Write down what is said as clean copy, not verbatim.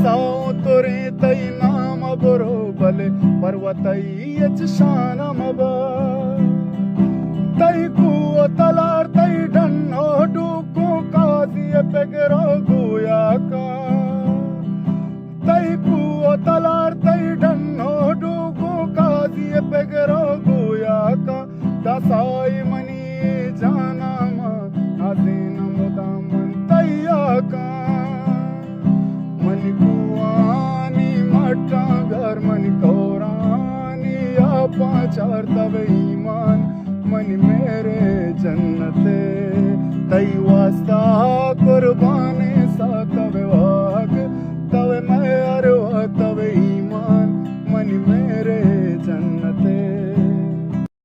Sao तोरे तई नाम बरो बले पर्वतई यच शान मबा तई कुओ तलार तई डन्नो डुको काजी पेगरो गुया का तई कुओ तलार तई डन्नो डुको काजी पेगरो गुया का दसाई मनी जाना मा आजीन मुदा मन तैया का मनी कुआनी मटा घर मनी कोरानी या पाचार तब ईमान मनी मेरे जन्नते तई वास्ता कुर्बानी